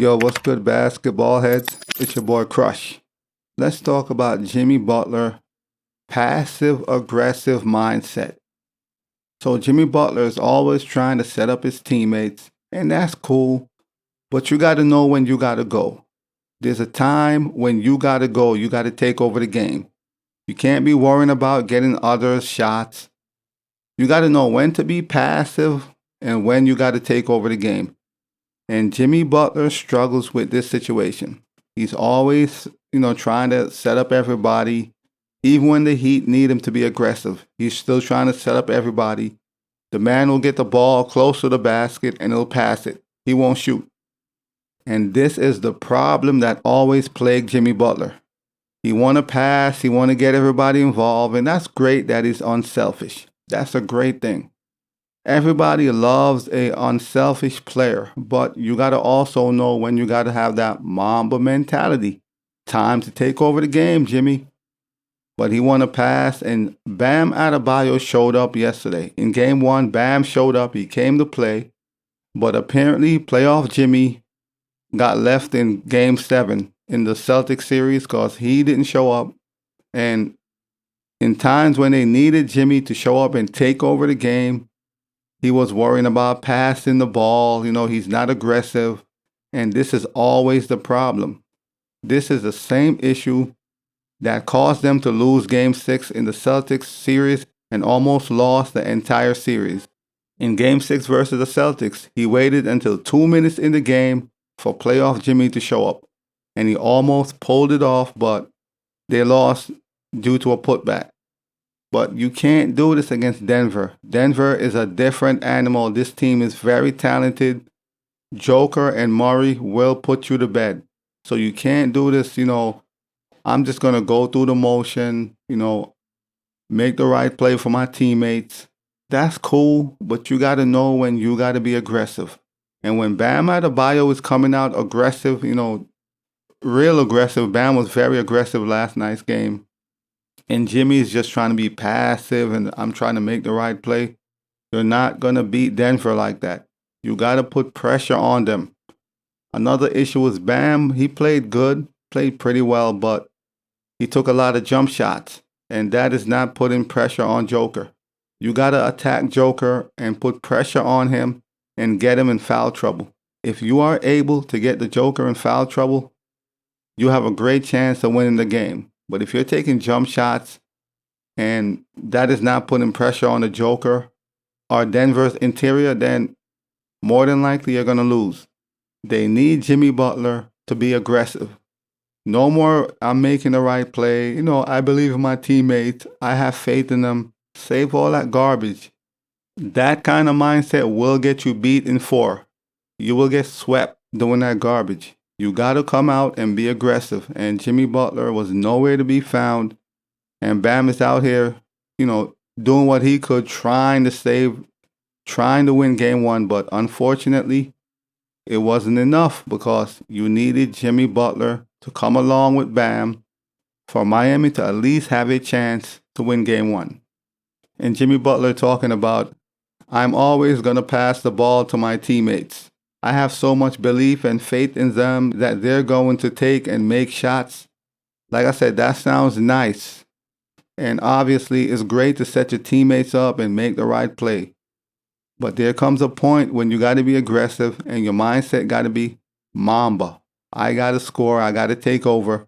Yo, what's good, basketball heads? It's your boy Crush. Let's talk about Jimmy Butler, passive aggressive mindset. So, Jimmy Butler is always trying to set up his teammates, and that's cool, but you got to know when you got to go. There's a time when you got to go, you got to take over the game. You can't be worrying about getting others shots. You got to know when to be passive and when you got to take over the game. And Jimmy Butler struggles with this situation. He's always, trying to set up everybody. Even when the Heat need him to be aggressive, he's still trying to set up everybody. The man will get the ball close to the basket and he'll pass it. He won't shoot. And this is the problem that always plagued Jimmy Butler. He want to pass, he want to get everybody involved, and that's great that he's unselfish. That's a great thing. Everybody loves a unselfish player, but you got to also know when you got to have that Mamba mentality. Time to take over the game, Jimmy. But he want to pass, and Bam Adebayo showed up yesterday. In game one, Bam showed up. He came to play, but apparently playoff Jimmy got left in game 7 in the Celtics series because he didn't show up. And in times when they needed Jimmy to show up and take over the game, he was worrying about passing the ball. He's not aggressive. And this is always the problem. This is the same issue that caused them to lose Game 6 in the Celtics series and almost lost the entire series. In Game 6 versus the Celtics, he waited until 2 minutes in the game for playoff Jimmy to show up. And he almost pulled it off, but they lost due to a putback. But you can't do this against Denver. Denver is a different animal. This team is very talented. Joker and Murray will put you to bed. So you can't do this, I'm just going to go through the motion, make the right play for my teammates. That's cool, but you got to know when you got to be aggressive. And when Bam Adebayo is coming out aggressive, real aggressive. Bam was very aggressive last night's game. And Jimmy is just trying to be passive and I'm trying to make the right play. You're not going to beat Denver like that. You got to put pressure on them. Another issue was Bam. He played good, played pretty well, but he took a lot of jump shots. And that is not putting pressure on Joker. You got to attack Joker and put pressure on him and get him in foul trouble. If you are able to get the Joker in foul trouble, you have a great chance of winning the game. But if you're taking jump shots and that is not putting pressure on the Joker or Denver's interior, then more than likely you're going to lose. They need Jimmy Butler to be aggressive. No more, I'm making the right play. I believe in my teammates. I have faith in them. Save all that garbage. That kind of mindset will get you beat in 4. You will get swept doing that garbage. You got to come out and be aggressive. And Jimmy Butler was nowhere to be found. And Bam is out here, doing what he could, trying to win game 1. But unfortunately, it wasn't enough because you needed Jimmy Butler to come along with Bam for Miami to at least have a chance to win game 1. And Jimmy Butler talking about, I'm always going to pass the ball to my teammates. I have so much belief and faith in them that they're going to take and make shots. Like I said, that sounds nice. And obviously, it's great to set your teammates up and make the right play. But there comes a point when you got to be aggressive and your mindset got to be Mamba. I got to score. I got to take over.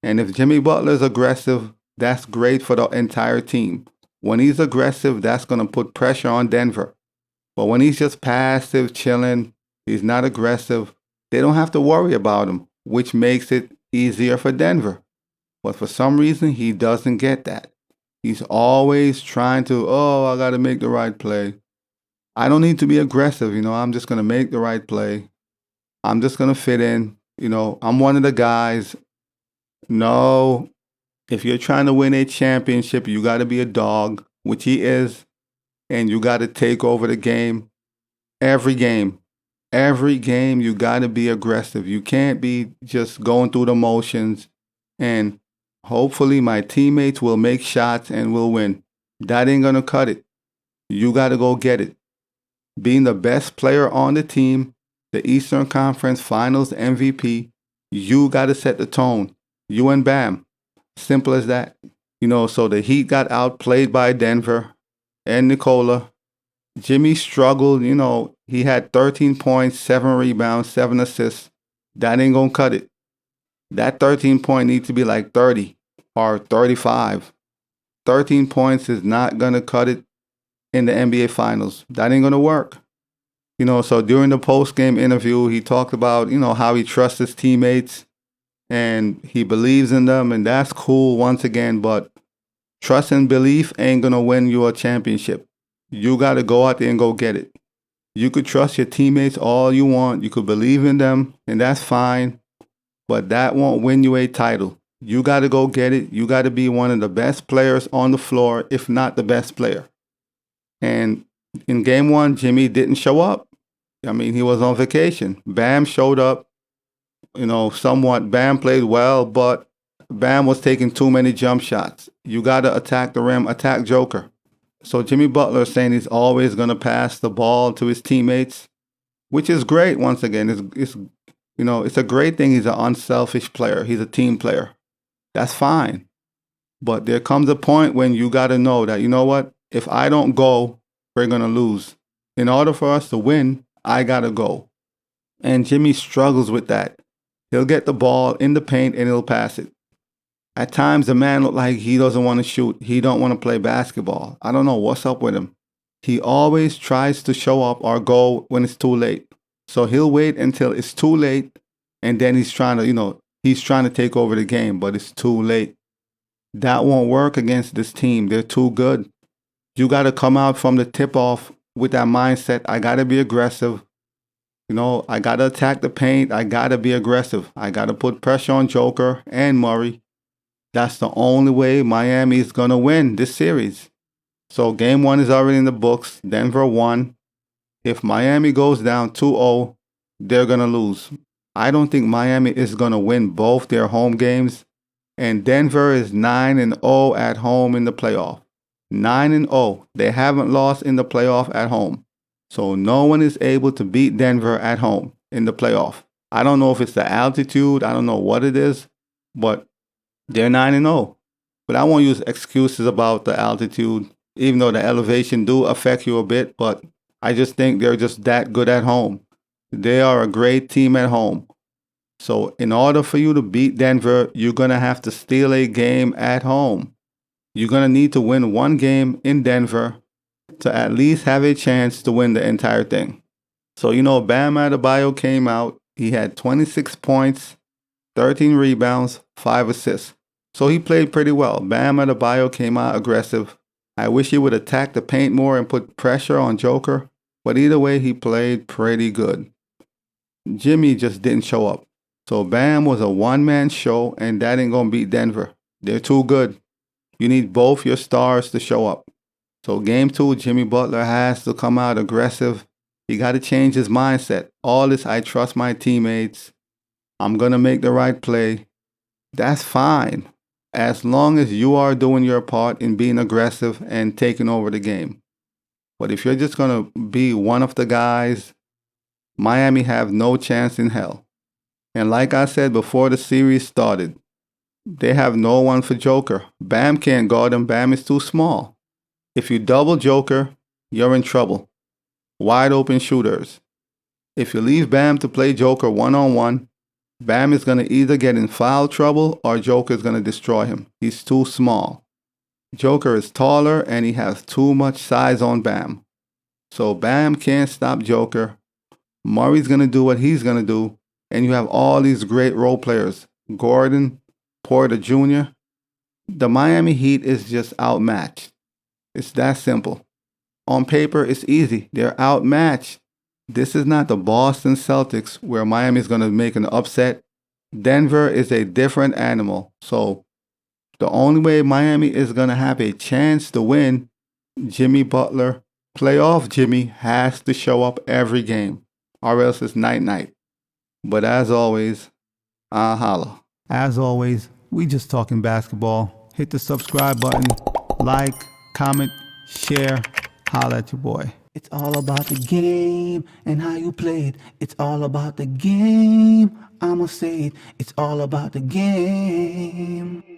And if Jimmy Butler is aggressive, that's great for the entire team. When he's aggressive, that's going to put pressure on Denver. But when he's just passive, chilling, he's not aggressive, they don't have to worry about him, which makes it easier for Denver. But for some reason, he doesn't get that. He's always trying to, I got to make the right play. I don't need to be aggressive, I'm just going to make the right play. I'm just going to fit in, I'm one of the guys. No, if you're trying to win a championship, you got to be a dog, which he is, and you got to take over the game. Every game, you got to be aggressive. You can't be just going through the motions, and hopefully my teammates will make shots and will win. That ain't going to cut it. You got to go get it. Being the best player on the team, the Eastern Conference Finals MVP. You got to set the tone. You and Bam. Simple as that. So the Heat got outplayed by Denver and Nikola. Jimmy struggled. He had 13 points, 7 rebounds, 7 assists. That ain't going to cut it. That 13 point needs to be like 30 or 35. 13 points is not going to cut it in the NBA Finals. That ain't going to work. So during the post-game interview, he talked about, how he trusts his teammates and he believes in them. And that's cool once again. But trust and belief ain't going to win you a championship. You got to go out there and go get it. You could trust your teammates all you want. You could believe in them, and that's fine. But that won't win you a title. You got to go get it. You got to be one of the best players on the floor, if not the best player. And in game 1, Jimmy didn't show up. He was on vacation. Bam showed up, somewhat. Bam played well, but Bam was taking too many jump shots. You got to attack the rim, attack Joker. So Jimmy Butler is saying he's always going to pass the ball to his teammates, which is great. Once again, it's a great thing. He's an unselfish player. He's a team player. That's fine. But there comes a point when you got to know that, what? If I don't go, we're going to lose. In order for us to win, I got to go. And Jimmy struggles with that. He'll get the ball in the paint and he'll pass it. At times, the man looks like he doesn't want to shoot. He don't want to play basketball. I don't know what's up with him. He always tries to show up or go when it's too late. So he'll wait until it's too late, and then he's trying to take over the game, but it's too late. That won't work against this team. They're too good. You got to come out from the tip-off with that mindset. I got to be aggressive. I got to attack the paint. I got to be aggressive. I got to put pressure on Joker and Murray. That's the only way Miami is going to win this series. So game 1 is already in the books. Denver won. If Miami goes down 2-0, they're going to lose. I don't think Miami is going to win both their home games. And Denver is 9-0 at home in the playoff. 9-0. They haven't lost in the playoff at home. So no one is able to beat Denver at home in the playoff. I don't know if it's the altitude. I don't know what it is. But they're 9-0. But I won't use excuses about the altitude, even though the elevation do affect you a bit. But I just think they're just that good at home. They are a great team at home. So in order for you to beat Denver, you're going to have to steal a game at home. You're going to need to win one game in Denver to at least have a chance to win the entire thing. So, Bam Adebayo came out. He had 26 points, 13 rebounds, 5 assists. So he played pretty well. Bam Adebayo came out aggressive. I wish he would attack the paint more and put pressure on Joker. But either way, he played pretty good. Jimmy just didn't show up. So Bam was a one-man show, and that ain't going to beat Denver. They're too good. You need both your stars to show up. So game 2, Jimmy Butler has to come out aggressive. He got to change his mindset. All this, I trust my teammates. I'm going to make the right play. That's fine, as long as you are doing your part in being aggressive and taking over the game. But if you're just going to be one of the guys, Miami have no chance in hell. And like I said before the series started, they have no one for Joker. Bam can't guard him. Bam is too small. If you double Joker, you're in trouble. Wide open shooters. If you leave Bam to play Joker one-on-one, Bam is going to either get in foul trouble or Joker is going to destroy him. He's too small. Joker is taller and he has too much size on Bam. So Bam can't stop Joker. Murray's going to do what he's going to do. And you have all these great role players. Gordon, Porter Jr. The Miami Heat is just outmatched. It's that simple. On paper, it's easy. They're outmatched. This is not the Boston Celtics where Miami is going to make an upset. Denver is a different animal. So the only way Miami is going to have a chance to win, Jimmy Butler, playoff Jimmy, has to show up every game, or else it's night-night. But as always, holla. As always, we just talking basketball. Hit the subscribe button, like, comment, share, holla at your boy. It's all about the game and how you play it. It's all about the game. I'ma say it. It's all about the game.